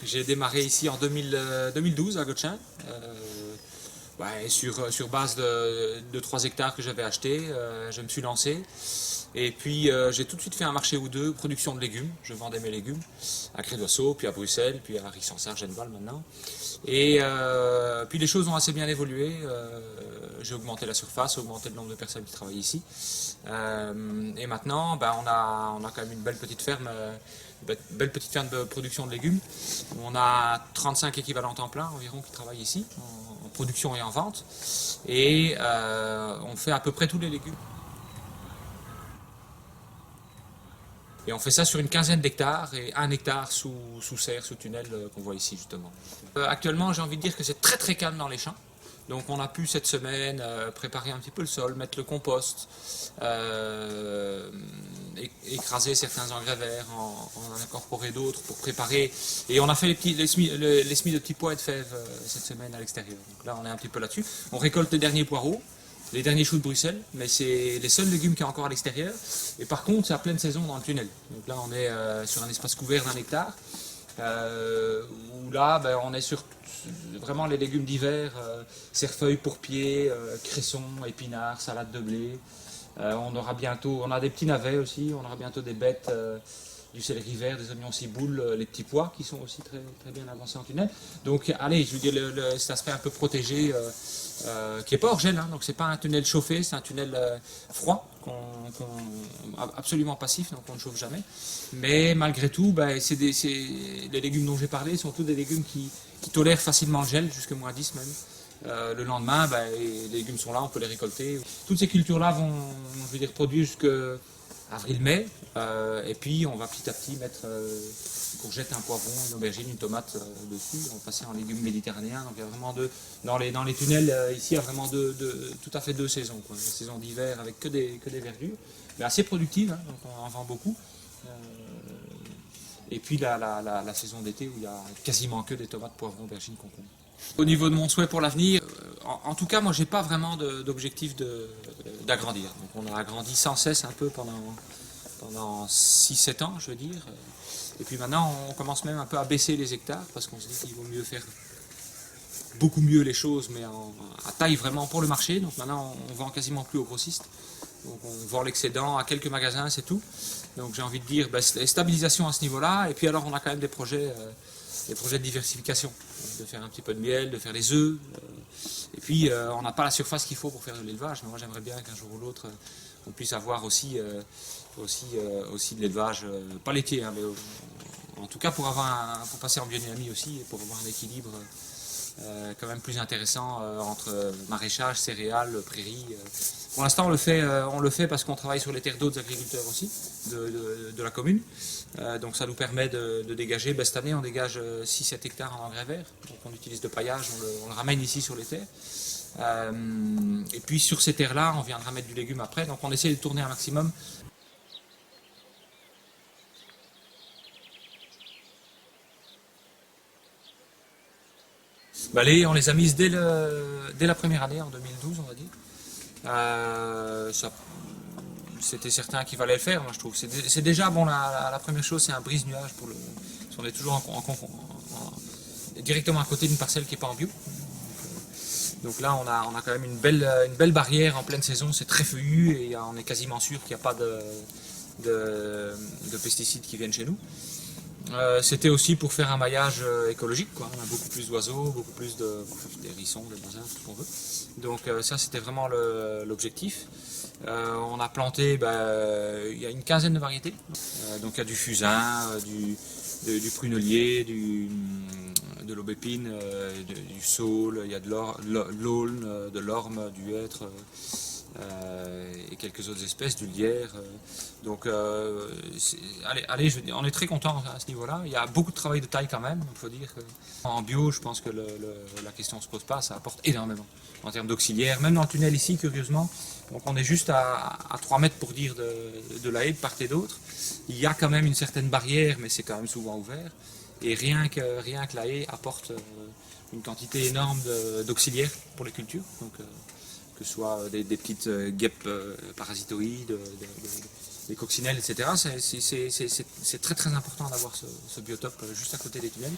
J'ai démarré ici en 2012 à Gotchin, sur base de 3 hectares que j'avais achetés. Je me suis lancé et puis j'ai tout de suite fait un marché ou deux, production de légumes. Je vendais mes légumes à Crédoisseau, puis à Bruxelles, puis à Rixensart, Genval maintenant. Et puis les choses ont assez bien évolué. J'ai augmenté la surface, augmenté le nombre de personnes qui travaillent ici. Et maintenant, on a quand même une belle petite ferme de production de légumes. On a 35 équivalents temps plein environ qui travaillent ici, en production et en vente. Et on fait à peu près tous les légumes. Et on fait ça sur une quinzaine d'hectares et 1 hectare sous serre, sous tunnel qu'on voit ici justement. Actuellement, j'ai envie de dire que c'est très très calme dans les champs. Donc on a pu cette semaine préparer un petit peu le sol, mettre le compost, écraser certains engrais verts, en incorporer d'autres pour préparer. Et on a fait les semis de petits pois et de fèves cette semaine à l'extérieur. Donc là on est un petit peu là-dessus. On récolte les derniers poireaux, les derniers choux de Bruxelles, mais c'est les seuls légumes qu'il y a encore à l'extérieur. Et par contre, c'est à pleine saison dans le tunnel. Donc là, on est sur un espace couvert d'1 hectare, où là, on est sur vraiment les légumes d'hiver, cerfeuil, pourpier, cresson, épinards, salade de blé. On a des petits navets aussi, on aura bientôt des bêtes, du céleri vert, des oignons ciboules, les petits pois qui sont aussi très, très bien avancés en tunnel. Donc allez, je veux dire, cet aspect un peu protégé, qui n'est pas hors gel, hein, donc c'est pas un tunnel chauffé, c'est un tunnel froid, absolument passif, donc on ne chauffe jamais. Mais malgré tout, les légumes dont j'ai parlé sont tous des légumes qui tolèrent facilement le gel, jusqu'à -10 même. Le lendemain, les légumes sont là, on peut les récolter. Toutes ces cultures-là vont, je veux dire, produire jusqu'à avril-mai, et puis on va petit à petit mettre une courgette, un poivron, une aubergine, une tomate dessus. On va passer en légumes méditerranéens. Donc il y a vraiment dans les tunnels ici, il y a vraiment tout à fait 2 saisons, quoi. Une saison d'hiver avec que des verdures, mais assez productive, hein, donc on en vend beaucoup. Et puis la saison d'été où il y a quasiment que des tomates, poivrons, aubergines, concombres. Au niveau de mon souhait pour l'avenir, en tout cas, moi, j'ai pas vraiment d'objectif d'agrandir. Donc, on a agrandi sans cesse un peu pendant 6-7 ans, je veux dire. Et puis maintenant, on commence même un peu à baisser les hectares parce qu'on se dit qu'il vaut mieux faire beaucoup mieux les choses, mais à taille vraiment pour le marché. Donc maintenant, on vend quasiment plus aux grossistes. Donc on vend l'excédent à quelques magasins, c'est tout. Donc j'ai envie de dire stabilisation à ce niveau-là. Et puis alors, on a quand même des projets de diversification, de faire un petit peu de miel, de faire des œufs. Et puis on n'a pas la surface qu'il faut pour faire de l'élevage, mais moi j'aimerais bien qu'un jour ou l'autre on puisse avoir aussi de l'élevage, pas laitier, hein, mais en tout cas pour passer en biodynamie aussi, et pour avoir un équilibre quand même plus intéressant entre maraîchage, céréales, prairies. Pour l'instant, on le fait parce qu'on travaille sur les terres d'autres agriculteurs aussi, de la commune. Donc ça nous permet de dégager. Cette année, on dégage 6-7 hectares en engrais vert. Donc on utilise le paillage, on le ramène ici sur les terres. Et puis sur ces terres-là, on viendra mettre du légume après. Donc on essaie de tourner un maximum. On les a mises dès la première année, en 2012, on va dire. C'était certain qu'il fallait le faire, moi je trouve. C'est déjà, bon, la première chose, c'est un brise-nuage parce qu'on est toujours directement à côté d'une parcelle qui n'est pas en bio. Donc là, on a quand même une belle barrière en pleine saison, c'est très feuillu et on est quasiment sûr qu'il n'y a pas de pesticides qui viennent chez nous. C'était aussi pour faire un maillage écologique, quoi. On a beaucoup plus d'oiseaux, beaucoup plus des hérissons, des buzzards, tout ce qu'on veut. Donc ça, c'était vraiment l'objectif. On a planté, il y a une quinzaine de variétés. Donc il y a du fusain, du prunelier, de l'aubépine, du saule, il y a de l'aulne, de l'orme, du hêtre, et quelques autres espèces, du lierre. Donc, je veux dire, on est très content à ce niveau-là. Il y a beaucoup de travail de taille quand même, il faut dire. En bio, je pense que la question ne se pose pas, ça apporte énormément en termes d'auxiliaires. Même dans le tunnel ici, curieusement, donc on est juste à 3 mètres pour dire de la haie de part et d'autre. Il y a quand même une certaine barrière, mais c'est quand même souvent ouvert. Et rien que la haie apporte une quantité énorme d'auxiliaires pour les cultures. Donc, que ce soit des petites guêpes parasitoïdes, les coccinelles, etc. C'est très très important d'avoir ce biotope juste à côté des tunnels.